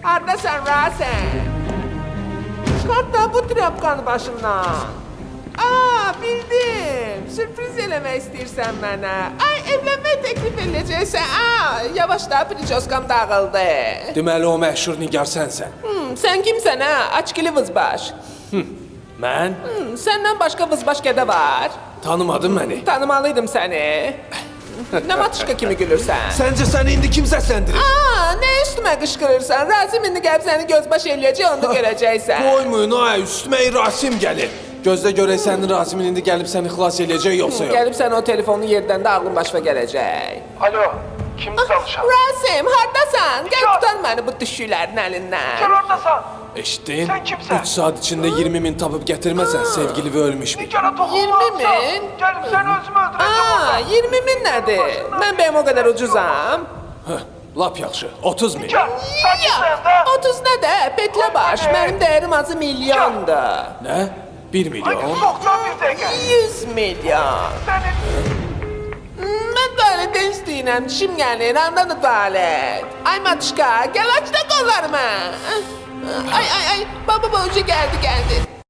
Hardasan Rasim? Çıkart da bu trapkanı başından. Aa, bildim. Sürpriz eləmək istəyirsən mənə. Ay, evlənmək təklif edəcəksən. Aa, yavaş da pricoskam dağıldı. Deməli o məşhur nigar sənsən. Sən kimsən ha? Açkili vızbaş. Mən? Səndən başqa vızbaş qədə var. Tanımadın məni. Tanımalıydım səni. Nə matışqa kimi gülürsən? Səncə səni indi kim səsləndirir? Aa, nə üstümə qışqırırsan? Razım indi gəlib səni gözbaş eləyəcək, onu da görəcəksən. Qoymayın ay, üstümə Rasim gəlir. Gözlə görək sənin Rasimin indi gəlib səni xilas eləyəcək yoxsa yox. Gəlib sən o telefonu yerdən də ağlın başına gələcək. Alo, kimdir danışan? Rasim, hardasan? Gəl tutan məni bu düşüklərin əlindən. Gel oradasan. Eşitdin? Sən kimsən? 3 saat içində 20 min tapıb gətirməsən sevgili və ölmüş bil. Nigara 20 min? Gelip seni özümü öldüreceğim Aa, orada. 20 min nədir? Mən bəyəm o qədər ucuzam. Heh, lap yaxşı. 30 min. Gel, sen kimsən de? 30 nədə? Petlə baş. Mənim dəyərim azı milyondur. Nə? 1 Hadi milyon. soktan bir dakika. 100 milyon. Senin Mən tualetdən istəyirəm, dişim gəlir, andadır tualet. Ay matışqa, gəl aç da qollarımı. Ay, baba, uca gəldi.